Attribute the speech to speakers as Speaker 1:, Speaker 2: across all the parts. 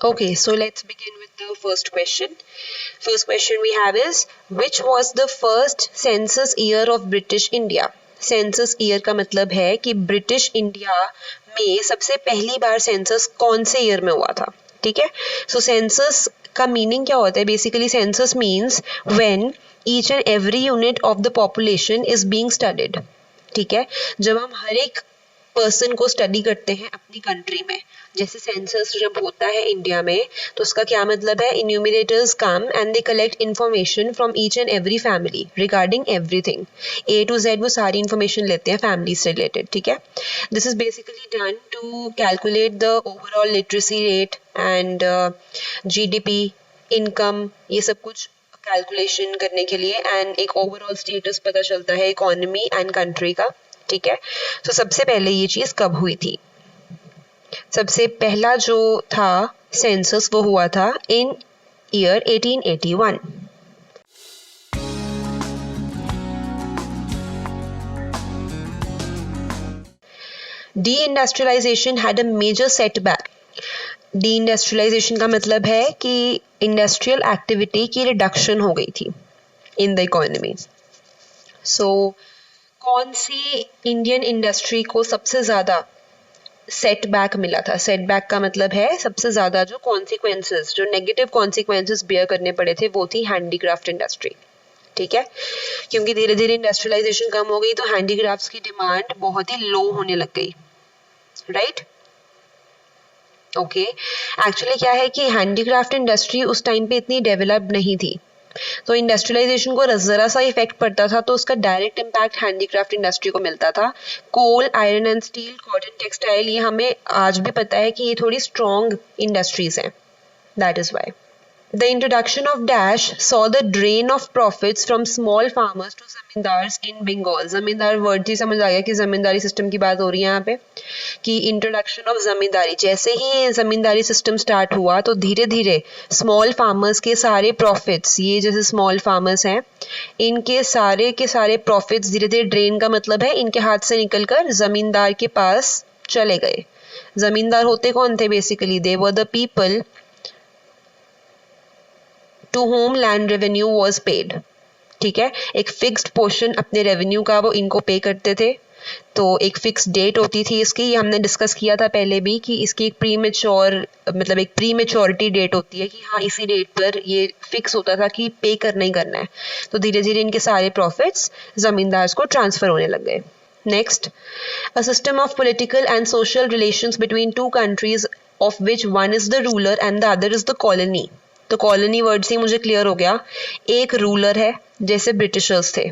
Speaker 1: Okay, so let's begin with the first question. First question we have is, which was the first census year of British India? Census year का मतलब है कि British India में सबसे पहली बार census कौन से ईयर में हुआ था. ठीक है. सो सेंसस का मीनिंग क्या होता है? Basically census means when each and every unit of the population is being studied. ठीक है. जब हम हर एक पर्सन को स्टडी करते हैं अपनी कंट्री में, जैसे सेंसस जब होता है इंडिया में, तो उसका क्या मतलब है? Enumerators come and they collect information from each and every family regarding everything. A to Z वो सारी इन्फॉर्मेशन लेते हैं फैमिली से रिलेटेड. ठीक है. This is basically done to calculate the overall literacy rate and GDP, income, ये सब कुछ कैलकुलेशन करने के लिए, एंड एक ओवरऑल स्टेटस पता चलता है इकोनॉमी एंड कंट्री का. ठीक है. तो सबसे पहले ये चीज कब हुई थी? सबसे पहला जो था सेंसस वो हुआ था in year 1881. Deindustrialisation had a major setback. Deindustrialisation का मतलब है कि इंडस्ट्रियल एक्टिविटी की रिडक्शन हो गई थी इन द इकोनॉमी. सो कौन सी इंडियन इंडस्ट्री को सबसे ज्यादा सेटबैक मिला था? सेटबैक का मतलब है सबसे ज्यादा जो कॉन्सिक्वेंसेस, जो नेगेटिव कॉन्सिक्वेंसेस बियर करने पड़े थे, वो थी हैंडीक्राफ्ट इंडस्ट्री. ठीक है. क्योंकि धीरे धीरे इंडस्ट्रियलाइजेशन कम हो गई तो हैंडीक्राफ्ट्स की डिमांड बहुत ही लो होने लग गई. राइट. ओके. एक्चुअली क्या है कि हैंडीक्राफ्ट इंडस्ट्री उस टाइम पे इतनी डेवलप्ड नहीं थी, तो इंडस्ट्रियलाइजेशन को जरा सा इफेक्ट पड़ता था तो उसका डायरेक्ट इम्पैक्ट हैंडीक्राफ्ट इंडस्ट्री को मिलता था. Coal, iron and steel, cotton, textile, ये हमें आज भी पता है कि ये थोड़ी स्ट्रॉन्ग इंडस्ट्रीज हैं. That is why. The introduction of Dash saw the drain of profits from small farmers to zamindars in Bengal. जमींदार वर्ड ही समझ आ गया कि जमींदारी सिस्टम की बात हो रही है यहाँ पे, कि इंट्रोडक्शन ऑफ जमींदारी, जैसे ही जमींदारी सिस्टम स्टार्ट हुआ तो धीरे धीरे स्मॉल फार्मर्स के सारे प्रॉफिट्स, ये जैसे स्मॉल फार्मर्स हैं, इनके के सारे प्रॉफिट्स धीरे धीरे, ड्रेन का मतलब है इनके हाथ से निकलकर जमींदार के पास चले गए. जमींदार होते कौन थे? Basically they were the people to whom land revenue was paid. ठीक है. एक फिक्स्ड पोर्शन अपने रेवेन्यू का वो इनको पे करते थे. तो एक फिक्स डेट होती थी इसकी, ये हमने डिस्कस किया था पहले भी कि इसकी एक मतलब एक प्री मेच्योरिटी डेट होती है कि हाँ इसी डेट पर ये फिक्स होता था कि पे करना ही करना है. तो धीरे धीरे इनके सारे प्रॉफिट्स जमींदार को ट्रांसफर होने लग गए. Next, a system of political and social relations between two countries of which one is the ruler and the other is the colony. तो कॉलोनी वर्ड से मुझे क्लियर हो गया. एक रूलर है, जैसे ब्रिटिशर्स थे.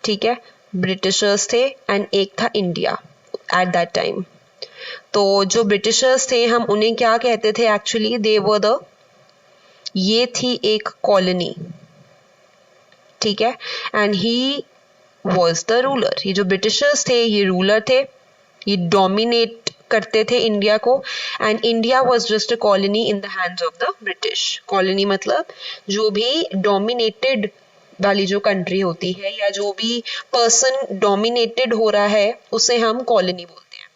Speaker 1: ठीक है. ब्रिटिशर्स थे एंड एक था इंडिया एट दैट टाइम. तो जो ब्रिटिशर्स थे हम उन्हें क्या कहते थे? एक्चुअली दे वर द, ये थी एक कॉलोनी. ठीक है. And he was the ruler. ये जो ब्रिटिशर्स थे ये रूलर थे, ये डोमिनेट करते थे इंडिया को, and India was just a colony in the hands of the British. Colony मतलब जो भी डोमिनेटेड वाली जो कंट्री होती है या जो भी पर्सन डोमिनेटेड हो रहा है उसे हम कॉलोनी बोलते हैं.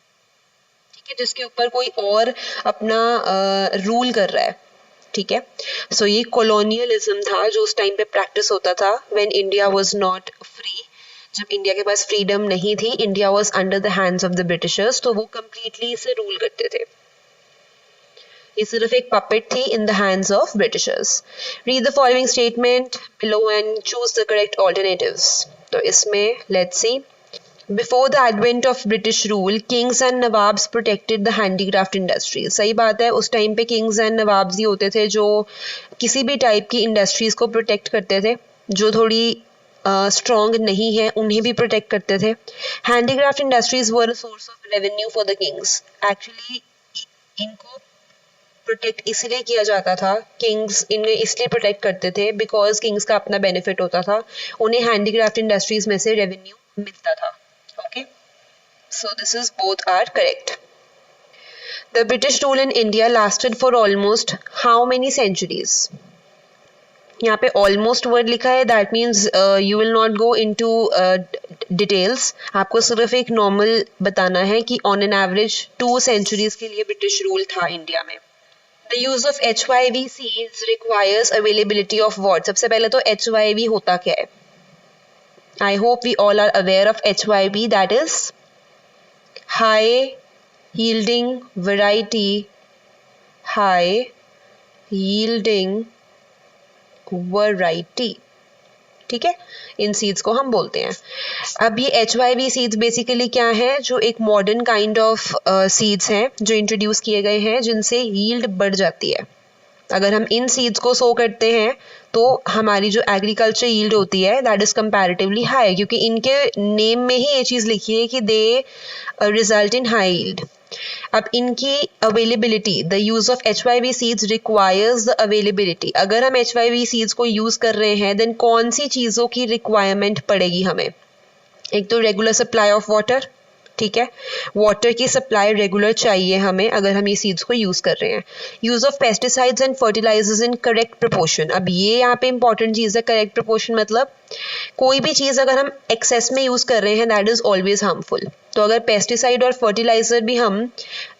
Speaker 1: ठीक है. जिसके ऊपर कोई और अपना रूल कर रहा है. ठीक है. सो ये कॉलोनियलिज्म था जो उस टाइम पे प्रैक्टिस होता था when India was not free. जब इंडिया के पास फ्रीडम नहीं थी, India was under the hands of the Britishers, तो वो कंप्लीटली इसे रूल करते थे. ये सिर्फ एक पपेट थी इन the hands of Britishers. Read the following statement below and choose the correct alternatives. तो इसमें let's see. Before the advent of British rule, Kings and nawabs protected the handicraft industry. सही बात है. उस टाइम पे Kings and nawabs ही होते थे जो किसी भी टाइप की इंडस्ट्रीज को प्रोटेक्ट करते थे. जो थोड़ी स्ट्रॉन्ग नहीं है उन्हें भी प्रोटेक्ट करते थे. Handicraft industries were a source of revenue for the Kings. Actually इनको प्रोटेक्ट इसलिए किया जाता था, किंग्स इन्हें इसलिए प्रोटेक्ट करते थे बिकॉज किंग्स का अपना बेनिफिट होता था, उन्हें हैंडीक्राफ्ट इंडस्ट्रीज में से रेवेन्यू मिलता था. Okay. So this is both are correct. The British rule in India lasted for almost how many centuries? यहाँ पे ऑलमोस्ट वर्ड लिखा है, that means you will not go into details, आपको सिर्फ एक नॉर्मल बताना है कि ऑन एन एवरेज 2 सेंचुरीज के लिए ब्रिटिश रूल था इंडिया में। The use of HIV seeds requires availability of what? सबसे पहले तो HIV होता क्या है? I hope we all are aware of HIV, that is high yielding variety, high yielding variety, ठीक है, इन सीड्स को हम बोलते हैं। अब ये HIV सीड्स बेसिकली क्या है? जो एक मॉडर्न काइंड ऑफ सीड्स हैं जो इंट्रोड्यूस किए गए हैं जिनसे यील्ड बढ़ जाती है। अगर हम इन सीड्स को सो करते हैं तो हमारी जो एग्रीकल्चर यील्ड होती है दैट इज कंपैरेटिवली हाई, क्योंकि इनके नेम में ही ये चीज़ लिखी है कि दे रिजल्ट इन हाई यील्ड। अब इनकी availability, the use of HIV seeds requires the availability. अगर हम HIV सीड्स को यूज कर रहे हैं देन कौन सी चीज़ों की रिक्वायरमेंट पड़ेगी हमें? एक तो रेगुलर सप्लाई ऑफ वाटर, ठीक है, वाटर की सप्लाई रेगुलर चाहिए हमें अगर हम ये सीड्स को यूज़ कर रहे हैं। Use of pesticides and fertilisers in correct proportion. अब ये यहाँ पे इंपॉर्टेंट चीज़ है, करेक्ट प्रोपोर्शन मतलब कोई भी चीज़ अगर हम एक्सेस में यूज़ कर रहे हैं दैट इज़ ऑलवेज हार्मफुल। तो अगर पेस्टिसाइड और फर्टिलाइजर भी हम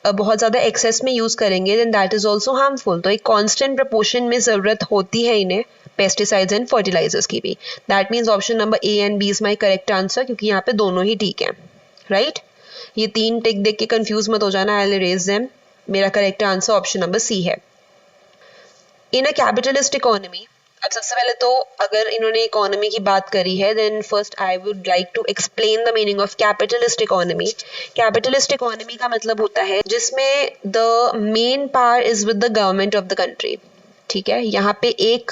Speaker 1: बहुत ज़्यादा एक्सेस में यूज़ करेंगे then that is also harmful. तो एक कॉन्स्टेंट प्रपोर्शन में ज़रूरत होती है इन्हें, पेस्टिसाइड्स एंड फर्टिलाइजर्स की भी। That means option number A and B is my correct answer, क्योंकि यहाँ पे दोनों ही ठीक है, राइट? ये 3 टिक देख के कंफ्यूज मत हो जाना, आई विल इरेज देम। मेरा correct answer option number C है। इन अ कैपिटलिस्ट इकोनॉमी, अब सबसे पहले तो अगर इन्होंने इकोनॉमी की बात करी है then first I would like to explain the meaning of capitalist economy. Capitalist economy का मतलब होता है जिसमें the main power is with the government of the country, ठीक है। यहाँ पे एक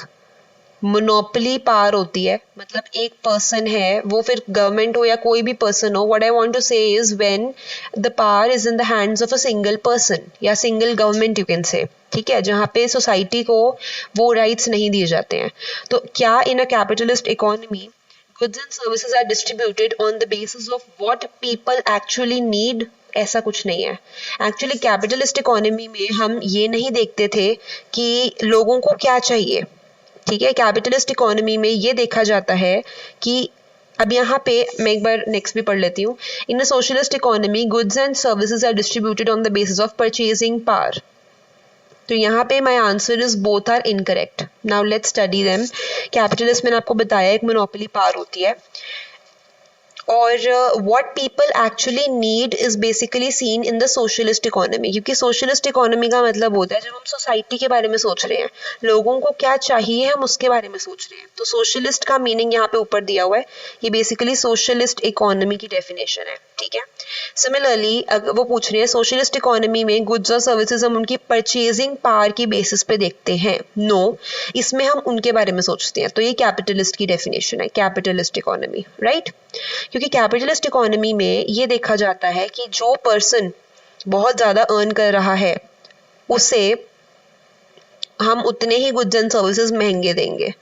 Speaker 1: मोनोपोली पावर होती है, मतलब एक पर्सन है, वो फिर गवर्नमेंट हो या कोई भी पर्सन हो, what I want to say is when the power is in the hands of a single person या single government you can say, ठीक है, जहाँ पे सोसाइटी को वो राइट्स नहीं दिए जाते हैं। तो क्या in a capitalist economy goods and services are distributed on the basis of what people actually need? ऐसा कुछ नहीं है। एक्चुअली कैपिटलिस्ट इकोनॉमी में हम ये नहीं देखते थे कि लोगों को क्या चाहिए, ठीक है। कैपिटलिस्ट इकोनॉमी में ये देखा जाता है कि अब यहाँ पे मैं एक बार नेक्स्ट भी पढ़ लेती हूँ। In a socialist economy goods and services are distributed on the basis of purchasing power. तो यहाँ पे my answer is both are incorrect. Now let's study them. Capitalist मैंने आपको बताया एक मोनोपोली पावर होती है, और what people actually need is basically seen in the socialist economy, क्योंकि सोशलिस्ट इकोनॉमी का मतलब होता है जब हम सोसाइटी के बारे में सोच रहे हैं, लोगों को क्या चाहिए हम उसके बारे में सोच रहे हैं। तो सोशलिस्ट का मीनिंग यहाँ पे ऊपर दिया हुआ है, ये बेसिकली सोशलिस्ट इकोनॉमी की डेफिनेशन है, ठीक है। सिमिलरली अगर वो पूछ रहे हैं सोशलिस्ट इकोनॉमी में गुड्स और सर्विसेज हम उनकी परचेजिंग पावर की बेसिस पे देखते हैं, नो, इसमें हम उनके बारे में सोचते हैं। तो ये कैपिटलिस्ट की डेफिनेशन है, कैपिटलिस्ट इकोनॉमी, राइट। क्योंकि कैपिटलिस्ट इकोनॉमी में ये देखा जाता है कि जो पर्सन बहुत ज़्यादा अर्न कर रहा है उसे हम उतने ही गुड्स एंड सर्विसेज महंगे देंगे,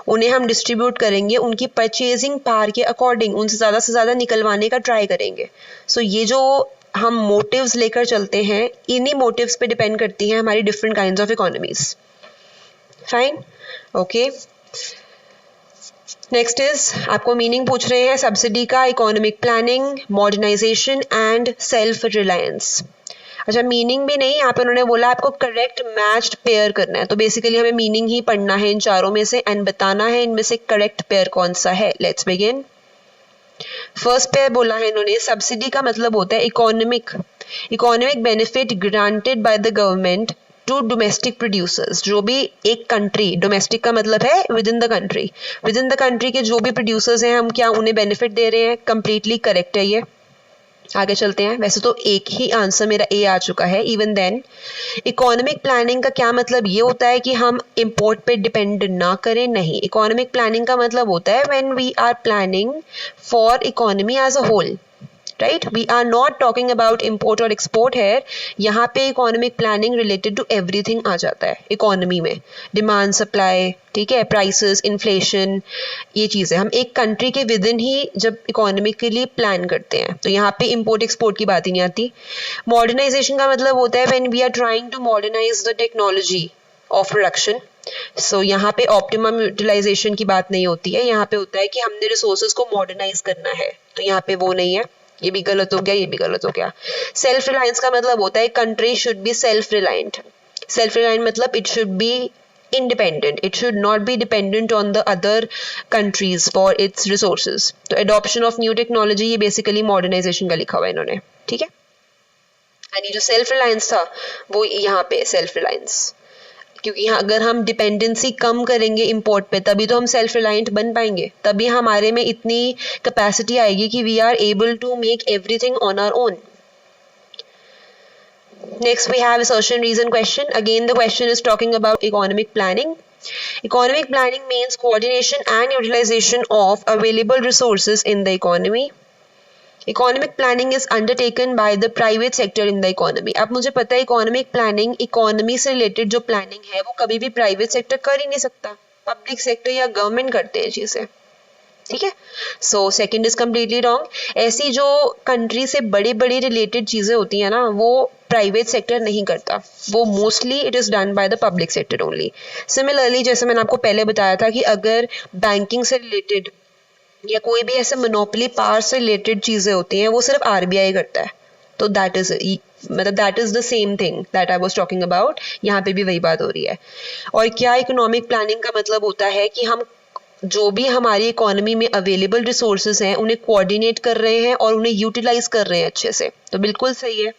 Speaker 1: उन्हें हम डिस्ट्रीब्यूट करेंगे उनकी परचेजिंग पावर के अकॉर्डिंग, उनसे ज़्यादा से ज़्यादा निकलवाने का ट्राई करेंगे। सो ये जो हम मोटिव्स लेकर चलते हैं, इन्हीं मोटिव्स पे डिपेंड करती हैं हमारी different kinds of economies. Fine, okay. Next is आपको मीनिंग पूछ रहे हैं सब्सिडी का, economic planning, modernisation and self reliance. अच्छा, मीनिंग भी नहीं, यहाँ पे उन्होंने बोला आपको करेक्ट मैच्ड पेयर करना है। तो बेसिकली हमें मीनिंग ही पढ़ना है इन चारों में से एंड बताना है इनमें से करेक्ट पेयर कौन सा है। Let's begin. फर्स्ट पेयर बोला है इन्होंने, सब्सिडी का मतलब होता है economic benefit granted by the government to domestic producers. जो भी एक कंट्री, डोमेस्टिक का मतलब है विद इन द कंट्री के जो भी प्रोड्यूसर्स हैं हम क्या उन्हें बेनिफिट दे रहे हैं। कंप्लीटली करेक्ट है ये। आगे चलते हैं। वैसे तो एक ही आंसर मेरा ए आ चुका है। इवन देन इकोनॉमिक प्लानिंग का क्या मतलब, ये होता है कि हम इंपोर्ट पे डिपेंड ना करें। नहीं, इकोनॉमिक प्लानिंग का मतलब होता है when we are planning for economy as a whole, right. We are not talking about import और एक्सपोर्ट है। यहाँ पे economic planning related to everything आ जाता है इकोनॉमी में, डिमांड सप्लाई, ठीक है, प्राइसेस, इन्फ्लेशन, ये चीज़ें हम एक कंट्री के विद इन ही जब इकोनॉमी के लिए प्लान करते हैं। तो यहाँ पे इम्पोर्ट एक्सपोर्ट की बात ही नहीं आती। मॉडर्नाइजेशन का मतलब होता है when we are trying to modernise the technology of production. So यहाँ पे ऑप्टिमम यूटिलाइजेशन की बात नहीं होती है, यहाँ पे होता है कि हमने रिसोर्सेज को मॉडर्नाइज करना है, तो यहाँ पे वो नहीं है, ये भी गलत हो गया, ये भी गलत हो गया। सेल्फ रिलायंस का मतलब होता है country should be self reliant. Self reliant मतलब it should be independent, it should not be dependent on the other countries for its resources। तो adoption of new technology ये basically modernization का लिखा हुआ है इन्होंने, ठीक है। यानी जो सेल्फ रिलायंस था वो यहाँ पे सेल्फ रिलायंस, क्योंकि अगर हम डिपेंडेंसी कम करेंगे इंपोर्ट पे तभी तो हम सेल्फ रिलायंट बन पाएंगे, तभी हमारे में इतनी कैपेसिटी आएगी कि we are able to make everything on our own. Next we have assertion reason question. Again the question is talking about economic planning. Economic planning means coordination and utilization of available resources in the economy. Economic planning is undertaken by the private sector in the economy. अब मुझे पता है economic planning economy से related जो planning है वो कभी भी प्राइवेट सेक्टर कर ही नहीं सकता, पब्लिक सेक्टर या गवर्नमेंट करते हैं चीजें, ठीक है। So second is completely wrong. ऐसी जो कंट्री से बड़ी बड़ी रिलेटेड चीजें होती हैं ना वो प्राइवेट सेक्टर नहीं करता, वो mostly it is done by the public sector only. Similarly जैसे मैंने आपको पहले बताया था कि अगर बैंकिंग से रिलेटेड या कोई भी ऐसे मोनोपोली पावर से रिलेटेड चीजें होती हैं वो सिर्फ आरबीआई करता है, तो that is the same thing that I was talking about. यहाँ पे भी वही बात हो रही है। और क्या इकोनॉमिक प्लानिंग का मतलब होता है कि हम जो भी हमारी इकोनॉमी में अवेलेबल रिसोर्सेज हैं उन्हें कोऑर्डिनेट कर रहे हैं और उन्हें यूटिलाइज कर रहे हैं अच्छे से, तो बिल्कुल सही है।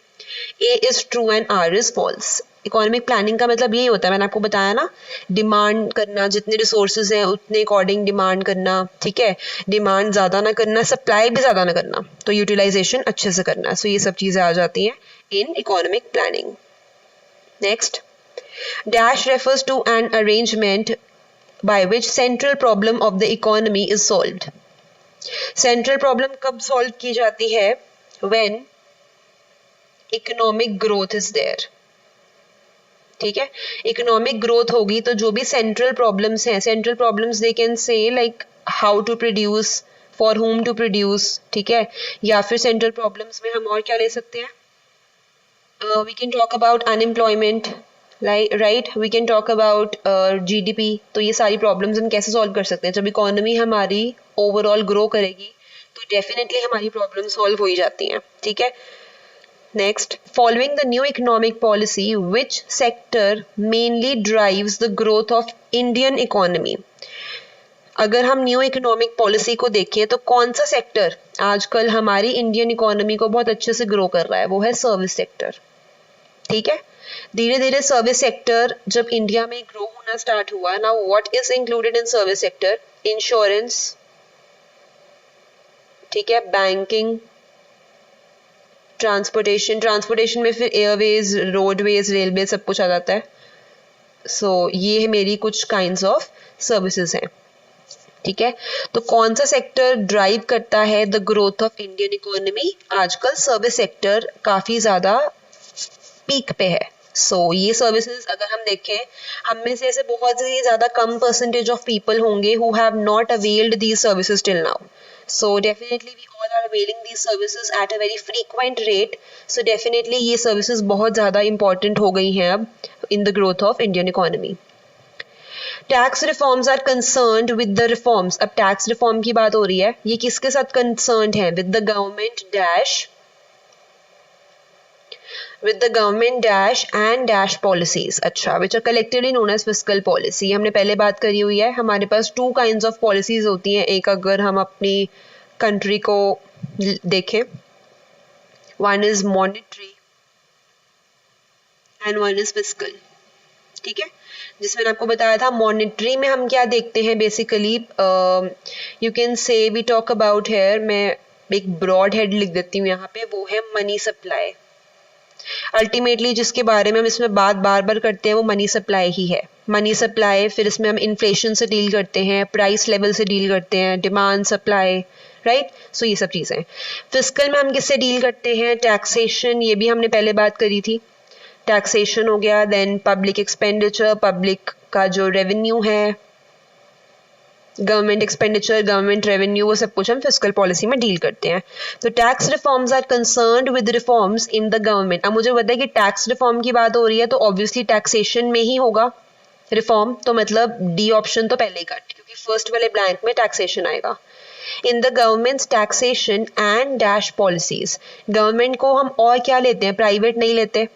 Speaker 1: A is true and R is false. Economic planning का मतलब यही होता है, मैंने आपको बताया ना, डिमांड करना, जितने रिसोर्सेज हैं उतने अकॉर्डिंग डिमांड करना, ठीक है, डिमांड ज्यादा ना करना, सप्लाई भी ज्यादा ना करना, तो यूटिलाइजेशन अच्छे से करना। सो ये सब चीजें आ जाती हैं in economic planning. Next, dash refers to an arrangement by which central problem of the economy is solved. Central problem कब solve की जाती है? When economic growth is there. ठीक है, economic growth होगी तो जो भी central problems हैं, central problems they can say like how to produce, for whom to produce, ठीक है, या फिर central problems में हम और क्या ले सकते हैं? We can talk about unemployment, right, we can talk about GDP. तो ये सारी प्रॉब्लम्स हम कैसे सॉल्व कर सकते हैं? जब इकोनॉमी हमारी ओवरऑल ग्रो करेगी तो डेफिनेटली हमारी प्रॉब्लम सॉल्व हो ही जाती हैं, ठीक है। Next, following the new economic policy which sector mainly drives the growth of Indian economy. अगर हम न्यू इकोनॉमिक पॉलिसी को देखें तो कौन सा सेक्टर आजकल हमारी इंडियन इकोनॉमी को बहुत अच्छे से ग्रो कर रहा है? वो है सर्विस सेक्टर, ठीक है। धीरे धीरे सर्विस सेक्टर जब इंडिया में ग्रो होना स्टार्ट हुआ, now what is included in service sector? Insurance, ठीक है, बैंकिंग, ट्रांसपोर्टेशन में फिर एयरवेज, रोडवेज, रेलवे सब कुछ आ जाता है। सो ये है मेरी कुछ काइंड्स ऑफ सर्विसेज हैं, ठीक है। तो कौन सा सेक्टर ड्राइव करता है the growth of Indian economy? आजकल सर्विस सेक्टर काफी ज्यादा पीक पे है। सो ये सर्विसेज अगर हम देखें, हम में से ऐसे बहुत ही ज्यादा कम परसेंटेज ऑफ पीपल होंगे who have not availed these services till now. So definitely we all are availing these services at a very frequent rate. So definitely ये सर्विसेज बहुत ज्यादा इंपॉर्टेंट हो गई हैं अब in the growth of Indian economy. Tax reforms are concerned with the reforms. अब tax reform की बात हो रही है, ये किसके साथ कंसर्न्ड है? With the government dash, with the government dash and dash policies, अच्छा, which are collectively known as fiscal policy। हमने पहले बात करी हुई है, हमारे पास टू काइंड्स ऑफ पॉलिसीज होती हैं। एक अगर हम अपनी कंट्री को देखें, one is monetary and one is fiscal, ठीक है। जिसमें आपको बताया था मॉनेटरी में हम क्या देखते हैं basically, you can say we talk about here, मैं एक ब्रॉड हेड लिख देती हूँ यहाँ पे, वो है मनी सप्लाई। अल्टीमेटली जिसके बारे में हम इसमें बात बार बार करते हैं वो मनी सप्लाई ही है। मनी सप्लाई, फिर इसमें हम इन्फ्लेशन से डील करते हैं, प्राइस लेवल से डील करते हैं, डिमांड सप्लाई, राइट। सो ये सब चीजें। फिस्कल में हम किससे डील करते हैं? टैक्सेशन, ये भी हमने पहले बात करी थी, टैक्सेशन हो गया। देन पब्लिक एक्सपेंडिचर, पब्लिक का जो रेवेन्यू है, गवर्नमेंट एक्सपेंडिचर, गवर्नमेंट रेवेन्यू, वो सब कुछ हम फिस्कल पॉलिसी में डील करते हैं। तो tax reforms are concerned with reforms in the government. अब मुझे पता है कि टैक्स रिफॉर्म की बात हो रही है तो ऑब्वियसली टैक्सेशन में ही होगा, रिफॉर्म, तो मतलब डी ऑप्शन तो पहले ही कट, क्योंकि फर्स्ट वाले ब्लैंक में टैक्सेशन आएगा। In the governments taxation and dash policies, government को हम और क्या लेते हैं, प्राइवेट नहीं लेते,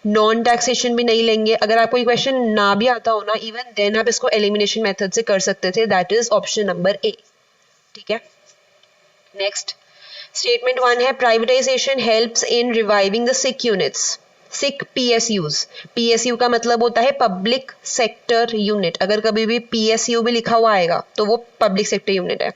Speaker 1: नॉन टैक्सेशन भी नहीं लेंगे। अगर आपको ये क्वेश्चन ना भी आता हो ना, इवन देन आप इसको एलिमिनेशन मेथड से कर सकते थे, that is option number A. ठीक है, नेक्स्ट स्टेटमेंट 1 है privatisation helps in reviving the sick units. Sick PSUs, PSU का मतलब होता है पब्लिक सेक्टर यूनिट, अगर कभी भी पीएसयू भी लिखा हुआ आएगा तो वो पब्लिक सेक्टर यूनिट है।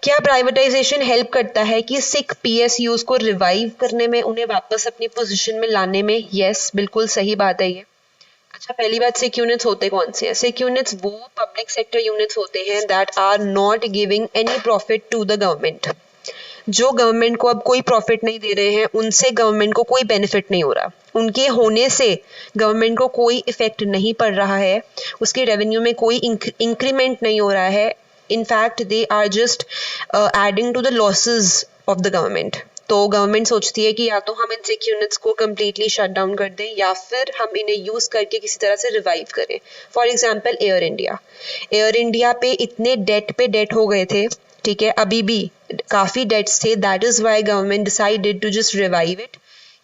Speaker 1: क्या प्राइवेटाइजेशन हेल्प करता है कि सिक पीएसयूज को रिवाइव करने में, उन्हें वापस अपनी पोजीशन में लाने में? यस, बिल्कुल सही बात है ये। अच्छा, पहली बात, सिक यूनिट्स होते कौन से हैं? सिक यूनिट्स वो पब्लिक सेक्टर यूनिट्स होते हैं that are not giving any profit to the government. जो गवर्नमेंट को अब कोई प्रॉफिट नहीं दे रहे हैं, उनसे गवर्नमेंट को कोई बेनिफिट नहीं हो रहा, उनके होने से गवर्नमेंट को कोई इफेक्ट नहीं पड़ रहा है, उसके रेवेन्यू में कोई इंक्रीमेंट नहीं हो रहा है। In fact they are just adding to the losses of the government. तो गवर्नमेंट सोचती है कि या तो हम इन सिक यूनिट्स को कम्प्लीटली शट डाउन कर दें, या फिर हम इन्हें यूज करके किसी तरह से रिवाइव करें। For example air India, air India पे इतने डेट पे डेट हो गए थे, ठीक है, अभी भी काफी डेट्स थे, that is why government decided to just revive it.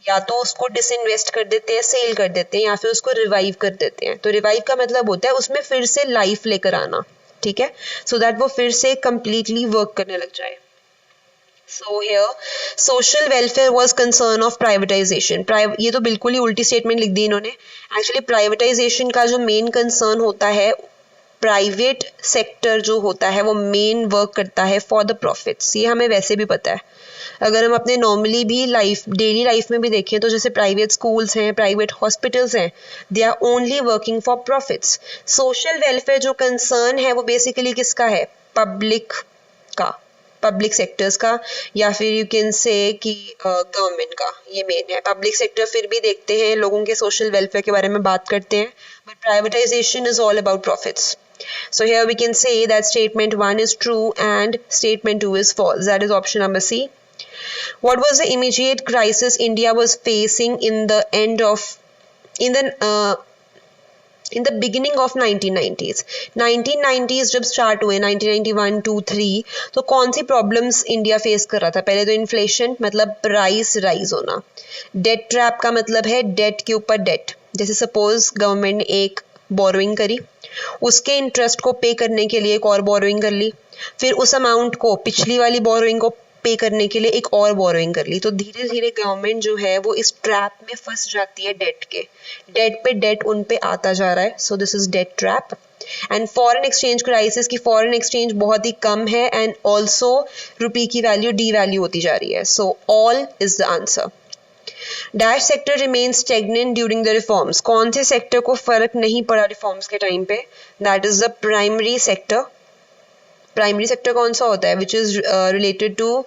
Speaker 1: या तो उसको डिसइन्वेस्ट कर देते हैं, सेल कर देते हैं, या फिर उसको रिवाइव कर देते हैं। तो रिवाइव का मतलब होता है उसमें फिर से लाइफ लेकर आना, ठीक है, सो दैट वो फिर से कंप्लीटली वर्क करने लग जाए। So here social welfare was concern of privatisation. ये तो बिल्कुल ही उल्टी स्टेटमेंट लिख दी इन्होंने। एक्चुअली प्राइवेटाइजेशन का जो मेन कंसर्न होता है, प्राइवेट सेक्टर जो होता है वो मेन वर्क करता है फॉर द प्रॉफिट्स। ये हमें वैसे भी पता है, अगर हम अपने नॉर्मली भी लाइफ, डेली लाइफ में भी देखें तो जैसे प्राइवेट स्कूल्स हैं, प्राइवेट हॉस्पिटल्स हैं, they are only working for profits. Social welfare जो कंसर्न है वो बेसिकली किसका है? पब्लिक का, पब्लिक सेक्टर्स का, या फिर यू कैन से कि गवर्नमेंट का, ये मेन है। पब्लिक सेक्टर फिर भी देखते हैं, लोगों के सोशल वेलफेयर के बारे में बात करते हैं, but privatisation is all about profits. So here we can say that statement 1 is true and statement 2 is false. That is option number C. What was the immediate crisis India was facing in the beginning of 1990s? 1990s जब start हुए, 1991, 2, 3, तो कौन सी problems India face कर रहा था? पहले तो inflation, मतलब प्राइस राइज होना। डेट ट्रैप का मतलब है डेट के ऊपर डेट। जैसे सपोज गवर्नमेंट ने एक बोरोइंग करी, उसके इंटरेस्ट को पे करने के लिए एक और बोरोइंग कर ली, फिर उस अमाउंट को, पिछली वाली बोरोइंग को पे करने के लिए एक और बोरोइंग कर ली। तो धीरे धीरे गवर्नमेंट जो है वो इस ट्रैप में फंस जाती है डेट के, डेट पे डेट उन पे आता जा रहा है। So this is debt trap. And foreign exchange crisis की फॉरेन एक्सचेंज बहुत ही कम है, एंड ऑल्सो रुपी की वैल्यू डी वैल्यू होती जा रही है। So all is the answer. Dash sector remain stagnant during the reforms. कौन से सेक्टर को फर्क नहीं पड़ा रिफॉर्म्स के टाइम पे? That is the primary sector. Primary sector कौन सा होता है? विच इज रिलेटेड टू,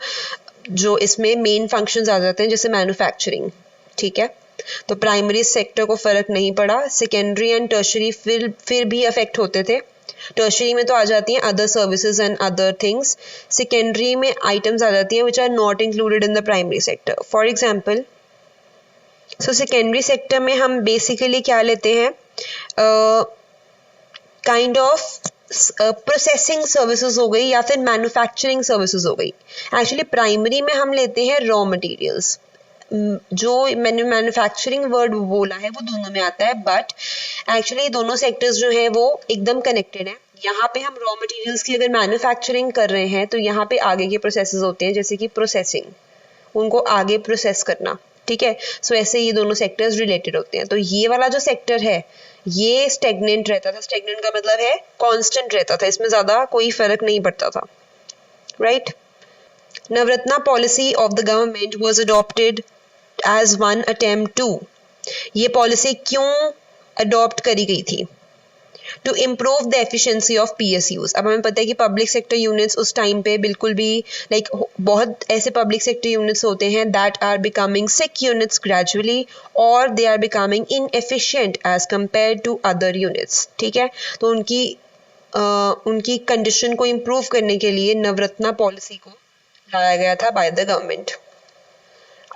Speaker 1: जो इसमें मेन फंक्शंस आ जाते हैं जैसे मैन्युफैक्चरिंग, ठीक है, तो प्राइमरी सेक्टर को फर्क नहीं पड़ा। सेकेंडरी एंड टर्शरी फिर भी अफेक्ट होते थे। टर्शरी में तो आ जाती हैं other services and other things, secondary में आइटम्स आ जाती हैं which are not included in the primary sector. For example, so secondary sector में हम बेसिकली क्या लेते हैं? काइंड ऑफ प्रोसेसिंग सर्विसेज हो गई, या फिर मैन्युफैक्चरिंग सर्विसेज हो गई। एक्चुअली प्राइमरी में हम लेते हैं रॉ मटेरियल्स। जो मैंने मैन्युफैक्चरिंग वर्ड बोला है वो दोनों में आता है, बट एक्चुअली दोनों सेक्टर्स जो है वो एकदम कनेक्टेड है। यहाँ पे हम रॉ मटेरियल्स की अगर मैन्युफैक्चरिंग कर रहे हैं तो यहाँ पे आगे के प्रोसेसेस होते हैं, जैसे कि प्रोसेसिंग, उनको आगे प्रोसेस करना, ठीक है। सो ऐसे ये दोनों सेक्टर्स रिलेटेड होते हैं। तो ये वाला जो सेक्टर है ये स्टेगनेंट रहता था। स्टेगनेंट का मतलब है कांस्टेंट रहता था, इसमें ज्यादा कोई फर्क नहीं पड़ता था, right. Navratna policy of the government was adopted as one attempt to. ये पॉलिसी क्यों अडॉप्ट करी गई थी? To improve the efficiency of PSUs. अब हमें पता है कि पब्लिक सेक्टर यूनिट्स उस टाइम पे बिल्कुल भी बहुत ऐसे पब्लिक सेक्टर यूनिट्स होते हैं that are becoming sick units gradually, और they are becoming inefficient as compare to other units, ठीक है। तो उनकी कंडीशन को इम्प्रूव करने के लिए नवरत्ना पॉलिसी को लाया गया था by the government.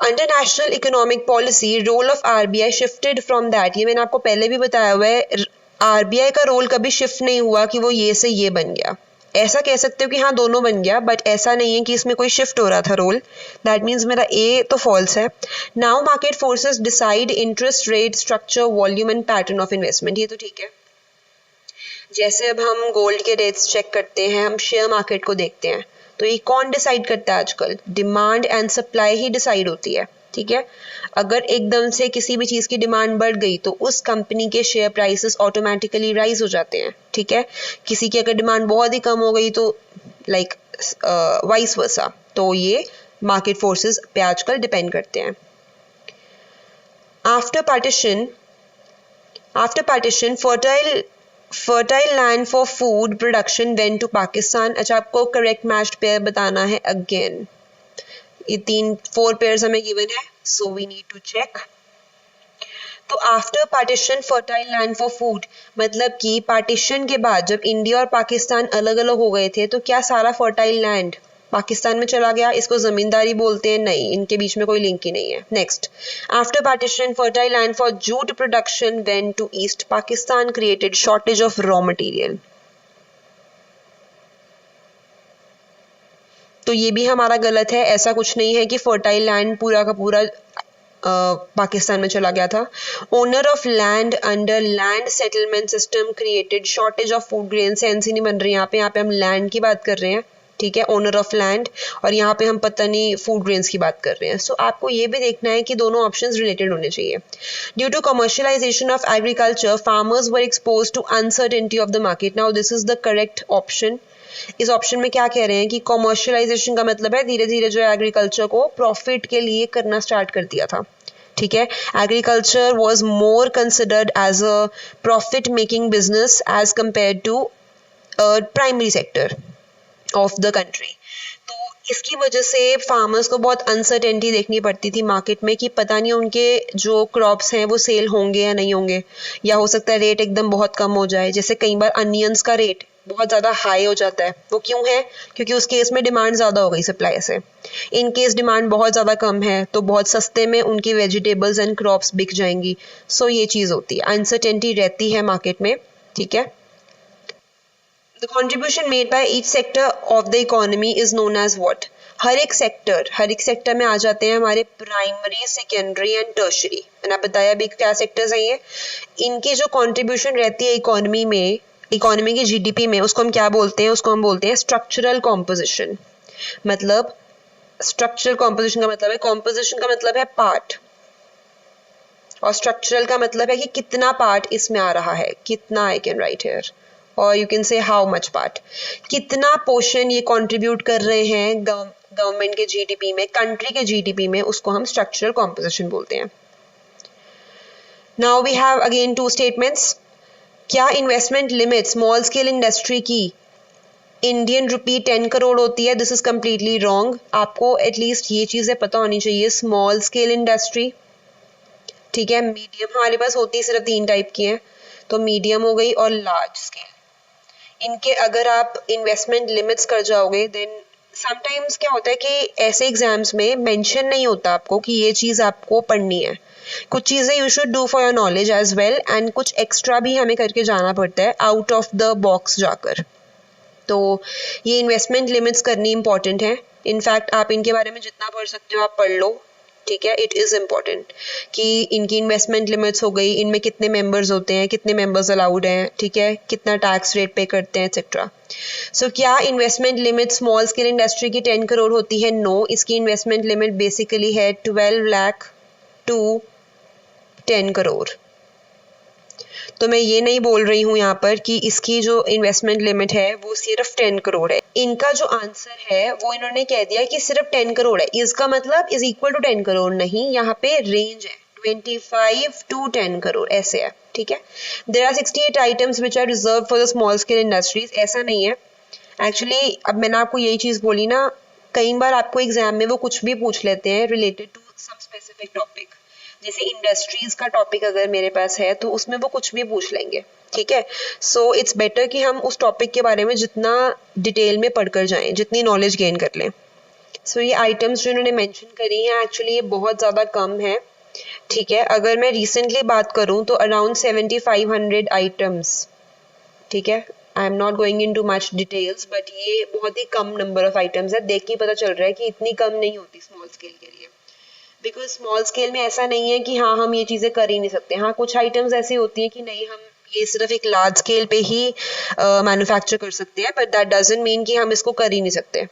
Speaker 1: Under national economic policy role of RBI shifted from that. ये मैंने आपको पहले भी बताया हुआ है, आरबीआई का रोल कभी शिफ्ट नहीं हुआ कि वो ये से ये बन गया। ऐसा कह सकते हो कि हाँ दोनों बन गया, बट ऐसा नहीं है कि इसमें कोई शिफ्ट हो रहा था रोल। दैट मीन्स मेरा ए तो फॉल्स है। Now market forces decide interest rate, structure, volume and pattern of investment, ये तो ठीक है। जैसे अब हम गोल्ड के रेट्स चेक करते हैं, हम शेयर मार्केट को देखते हैं, तो ये कौन डिसाइड करता है आजकल? Demand and supply he decide होती है, ठीक है। अगर एकदम से किसी भी चीज की डिमांड बढ़ गई तो उस कंपनी के शेयर प्राइसेस ऑटोमेटिकली राइज हो जाते हैं, ठीक है। किसी की अगर डिमांड बहुत ही कम हो गई तो लाइक वाइस वर्सा। तो ये मार्केट फोर्सेस पे आजकल डिपेंड करते हैं। After partition fertile land for food production went to Pakistan. अच्छा, आपको करेक्ट मैच्ड पेयर बताना है अगेन। ये 4 पेयर्स हमें गिवन है, so we need to check. तो after partition fertile land for food, मतलब कि पार्टीशन के बाद जब इंडिया और पाकिस्तान अलग अलग हो गए थे तो क्या सारा फर्टाइल लैंड पाकिस्तान में चला गया? इसको जमींदारी बोलते हैं? नहीं, इनके बीच में कोई लिंक ही नहीं है। Next, after partition fertile land for jute production went to East Pakistan, created shortage of raw material. तो ये भी हमारा गलत है। ऐसा कुछ नहीं है कि फर्टाइल लैंड पूरा का पूरा पाकिस्तान में चला गया था। Owner of land under land settlement system created shortage of food grain. Sense ही नहीं बन रही यहाँ पे हम लैंड की बात कर रहे हैं, ठीक है, ओनर ऑफ लैंड, और यहाँ पे हम पता नहीं फूड ग्रेन्स की बात कर रहे हैं। सो आपको ये भी देखना है कि दोनों ऑप्शंस रिलेटेड होने चाहिए। Due to commercialisation of agriculture farmers were expose to uncertainty of the market. Now this is the correct option. इस ऑप्शन में क्या कह रहे हैं कि कमर्शियलाइजेशन का मतलब है धीरे धीरे जो एग्रीकल्चर को प्रॉफिट के लिए करना स्टार्ट कर दिया था, ठीक है। Agriculture was more considered as a profit making business as compare to primary sector of the country. तो इसकी वजह से फार्मर्स को बहुत अनसर्टेनिटी देखनी पड़ती थी मार्केट में कि पता नहीं उनके जो क्रॉप्स हैं वो सेल होंगे या नहीं होंगे, या हो सकता है रेट एकदम बहुत कम हो जाए। जैसे कई बार अनियंस का रेट बहुत ज़्यादा हाई हो जाता है। वो क्यों है? क्योंकि उस केस में डिमांड ज़्यादा हो गई सप्लाई से। इन केस डिमांड बहुत ज़्यादा कम है तो बहुत सस्ते में उनकी वेजिटेबल्स एंड क्रॉप्स बिक जाएंगी। सो ये चीज़ होती है, अनसर्टेनिटी रहती है मार्केट में, ठीक है। The contribution made by each sector of the economy is known as what? हर एक सेक्टर में आ जाते हैं हमारे प्राइमरी, सेकेंडरी एंड टर्शरी। मैंने बताया भी क्या सेक्टर्स हैं ये। इनकी जो कंट्रीब्यूशन रहती है इकोनॉमी की जीडीपी में, उसको हम क्या बोलते हैं? उसको हम बोलते हैं स्ट्रक्चरल कॉम्पोजिशन। मतलब स्ट्रक्चरल कॉम्पोजिशन का मतलब है, कॉम्पोजिशन का मतलब है पार्ट, और स्ट्रक्चरल का मतलब है कि कितना पार्ट इसमें आ रहा है, कितना, आई कैन राइट हियर, और यू कैन से हाउ मच पार्ट, कितना पोर्शन ये कंट्रीब्यूट कर रहे हैं गवर्नमेंट के जीडीपी में, कंट्री के जीडीपी में, उसको हम स्ट्रक्चरल कॉम्पोजिशन बोलते हैं। Now we have again 2 statements. क्या investment limit small scale industry की इंडियन रुपी 10 करोड़ होती है? This is completely wrong. आपको एटलीस्ट ये चीजें पता होनी चाहिए। स्मॉल स्केल इंडस्ट्री, ठीक है, मीडियम हमारे पास होती है, सिर्फ 3 टाइप की है, तो मीडियम हो गई और लार्ज स्केल। इनके अगर आप इन्वेस्टमेंट लिमिट्स कर जाओगे देन समटाइम्स क्या होता है कि ऐसे एग्जाम्स में मेंशन नहीं होता आपको कि ये चीज़ आपको पढ़नी है। कुछ चीज़ें you should do for your knowledge as well, and कुछ एक्स्ट्रा भी हमें करके जाना पड़ता है आउट ऑफ द बॉक्स जाकर। तो ये इन्वेस्टमेंट लिमिट्स करनी इंपॉर्टेंट है। इनफैक्ट आप इनके बारे में जितना पढ़ सकते हो आप पढ़ लो, ठीक है। इट इज़ इम्पॉर्टेंट कि इनकी इन्वेस्टमेंट लिमिट्स हो गई, इनमें कितने मेंबर्स होते हैं, कितने मेंबर्स अलाउड हैं, ठीक है, कितना टैक्स रेट पे करते हैं, एक्सेट्रा। सो क्या investment limit small scale industry की 10 करोड़ होती है? नो, इसकी इन्वेस्टमेंट लिमिट बेसिकली है 12 लाख टू 10 करोड़। तो मैं ये नहीं बोल रही हूँ यहाँ पर कि इसकी जो इन्वेस्टमेंट लिमिट है वो सिर्फ 10 करोड़ है। इनका जो आंसर है वो इन्होंने कह दिया कि सिर्फ 10 करोड़ है, इसका मतलब इज इक्वल टू 10 करोड़ नहीं, यहाँ पे रेंज है 25 to 10 करोड़ ऐसे है, ठीक है। There are 68 items which are reserve for the small scale industries. ऐसा नहीं है एक्चुअली। अब मैंने आपको यही चीज बोली ना, कई बार आपको एग्जाम में वो कुछ भी पूछ लेते हैं related to some specific topic. जैसे इंडस्ट्रीज का टॉपिक अगर मेरे पास है तो उसमें वो कुछ भी पूछ लेंगे, ठीक है। सो इट्स बेटर कि हम उस टॉपिक के बारे में जितना डिटेल में पढ़कर जाएं, जितनी नॉलेज गेन कर लें। सो ये आइटम्स जो इन्होंने मेंशन करी हैं एक्चुअली ये बहुत ज़्यादा कम है, ठीक है, अगर मैं रिसेंटली बात करूं तो अराउंड 7500 आइटम्स, ठीक है, I am not going in too much details, but ये बहुत ही कम नंबर ऑफ आइटम्स है, देख के ही पता चल रहा है कि इतनी कम नहीं होती स्मॉल स्केल के लिए, बिकॉज स्मॉल स्केल में ऐसा नहीं है कि हाँ हम ये चीज़ें कर ही नहीं सकते, हाँ कुछ आइटम्स ऐसी होती हैं कि नहीं हम ये सिर्फ एक लार्ज स्केल पे ही मैन्युफैक्चर कर सकते हैं, बट दैट डजंट मीन कि हम इसको कर ही नहीं सकते,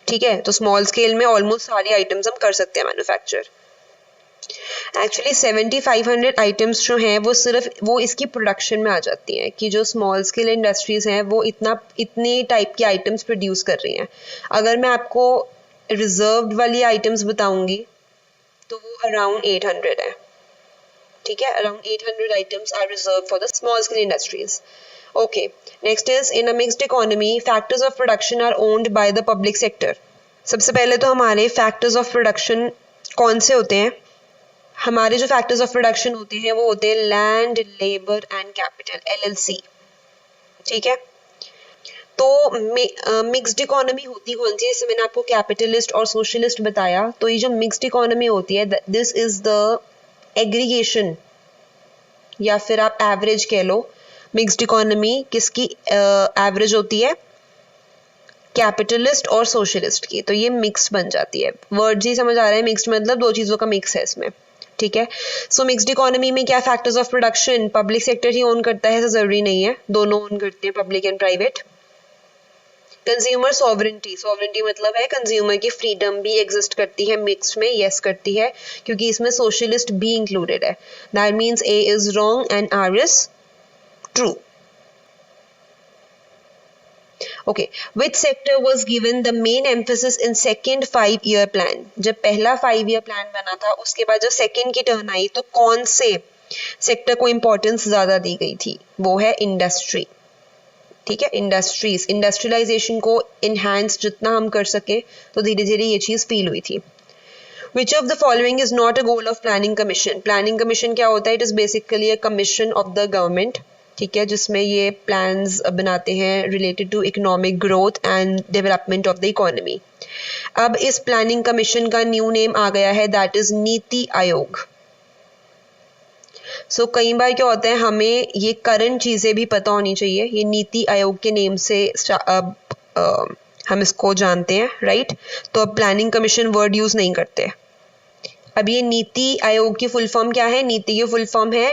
Speaker 1: ठीक है, तो स्मॉल स्केल में ऑलमोस्ट सारी आइटम्स हम कर सकते हैं मैन्युफैक्चर। एक्चुअली 7500 आइटम्स जो हैं वो सिर्फ वो इसकी प्रोडक्शन में आ जाती हैं कि जो स्मॉल स्केल इंडस्ट्रीज हैं वो इतने टाइप के आइटम्स प्रोड्यूस कर रही हैं। अगर मैं आपको रिजर्व्ड वाली आइटम्स बताऊंगी तो वो अराउंड 800 है, ठीक है, around 800 items are reserve for the small scale industries. Okay, next is in a mixed economy factors of production are owned by the public sector. सबसे पहले तो हमारे फैक्टर्स ऑफ प्रोडक्शन कौन से होते हैं? हमारे जो फैक्टर्स ऑफ प्रोडक्शन होते हैं वो होते हैं land, labour and capital, LLC, ठीक है। तो मिक्स्ड इकोनॉमी होती कौन सी है? जैसे मैंने आपको कैपिटलिस्ट और सोशलिस्ट बताया, तो ये जो मिक्स्ड इकोनॉमी होती है दिस इज द एग्रीगेशन या फिर आप एवरेज कह लो। मिक्स्ड इकोनॉमी किसकी एवरेज होती है? कैपिटलिस्ट और सोशलिस्ट की, तो ये मिक्स बन जाती है। वर्ड ही समझ आ रहा है, मिक्स्ड मतलब दो चीजों का मिक्स है इसमें, ठीक है। सो मिक्स्ड इकोनॉमी में क्या factors of production public sector he own करता है, ऐसा जरूरी नहीं है, दोनों ओन करते हैं, public and private. Consumer sovereignty, sovereignty मतलब है कंज्यूमर की फ्रीडम भी एग्जिस्ट करती है मिक्स्ड में, यस करती है, क्योंकि इसमें सोशलिस्ट भी इंक्लूडेड है। That means A is wrong and R is true. Okay, which sector was given the main emphasis in second 5-year plan? जब पहला 5-year plan बना था उसके बाद जब सेकेंड की टर्न आई तो कौन से सेक्टर को इंपॉर्टेंस ज्यादा दी गई थी? वो है इंडस्ट्री, ठीक है, इंडस्ट्रीज, इंडस्ट्रियलाइजेशन को इनहैंस जितना हम कर सके तो धीरे धीरे ये चीज फील हुई थी। Which of the following is not a goal of planning commission? Planning commission क्या होता है? It is basically a commission of the government, ठीक है, जिसमें ये प्लान्स बनाते हैं related to economic growth and development of the economy. अब इस प्लानिंग कमीशन का न्यू नेम आ गया है, दैट इज नीति आयोग। सो कई बार क्या होता है हमें ये करंट चीजें भी पता होनी चाहिए, ये नीति आयोग के नेम से अब हम इसको जानते हैं, राइट। तो अब प्लानिंग कमीशन वर्ड यूज नहीं करते। अब ये नीति आयोग की फुल फॉर्म क्या है? नीति की फुल फॉर्म है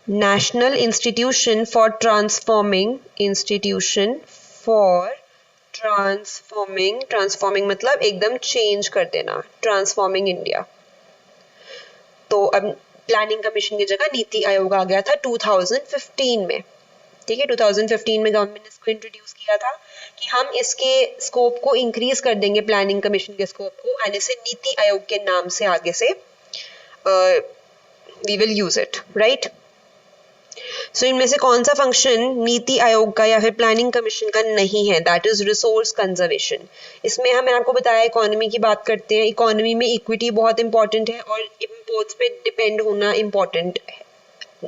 Speaker 1: नेशनल इंस्टीट्यूशन फॉर ट्रांसफॉर्मिंग मतलब एकदम चेंज कर देना, ट्रांसफॉर्मिंग इंडिया। तो अब प्लानिंग कमीशन की जगह नीति आयोग आ गया था 2015 में, ठीक है, 2015 में गवर्नमेंट ने इसको इंट्रोड्यूस किया था कि हम इसके स्कोप को इंक्रीज कर देंगे, प्लानिंग कमीशन के स्कोप को, एंड इसे नीति आयोग के नाम से आगे से we will use it, right. So इनमें से कौन सा फंक्शन नीति आयोग का या फिर प्लानिंग कमीशन का नहीं है? That is resource conservation. इसमें मैंने आपको बताया इकोनॉमी की बात करते हैं, इकोनॉमी में इक्विटी बहुत इंपॉर्टेंट है और इम्पोर्ट्स पे डिपेंड होना इंपॉर्टेंट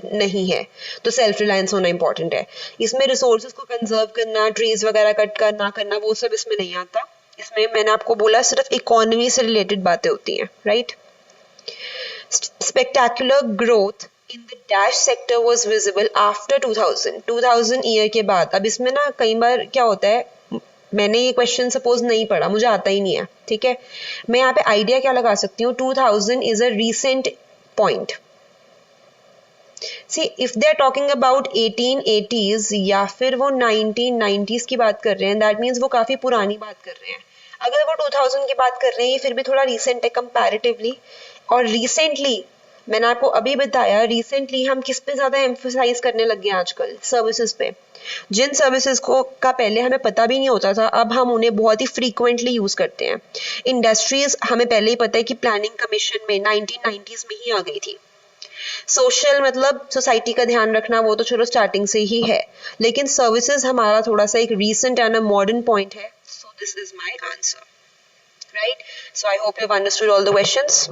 Speaker 1: नहीं है, तो सेल्फ रिलायंस होना इंपॉर्टेंट है। इसमें रिसोर्सेज को कंजर्व करना, ट्रीज वगैरह कट करना करना वो सब इसमें नहीं आता। इसमें मैंने आपको बोला सिर्फ इकोनॉमी से रिलेटेड बातें होती हैं, right. Spectacular growth in the dash sector was visible after 2000 year के बाद। अब इसमें ना कई बार क्या होता है, मैंने ये क्वेश्चन सपोज नहीं पढ़ा, मुझे आता ही नहीं है, ठीक है, मैं यहाँ पे आइडिया क्या लगा सकती हूँ, 2000 is a recent point. See if they are talking about 1880s या फिर वो 1990s की बात कर रहे हैं, दैट मीन्स वो काफी पुरानी बात कर रहे हैं। अगर वो 2000 की बात कर रहे हैं फिर भी थोड़ा रिसेंट है कंपैरेटिवली। और रिसेंटली मैंने आपको अभी बताया, रिसेंटली हम किस पे ज्यादा एम्फोसाइज करने लग गए आजकल? सर्विसेज पे। जिन सर्विसेज को का पहले हमें पता भी नहीं होता था, अब हम उन्हें बहुत ही फ्रीक्वेंटली यूज करते हैं। इंडस्ट्रीज हमें पहले ही पता है कि प्लानिंग कमीशन में 1990s में ही आ गई थी। सोशल मतलब सोसाइटी का ध्यान रखना, वो तो चलो स्टार्टिंग से ही है, लेकिन सर्विसेज हमारा थोड़ा सा एक recent and a modern point है। So this is my answer, right. So I hope you have understood all the questions.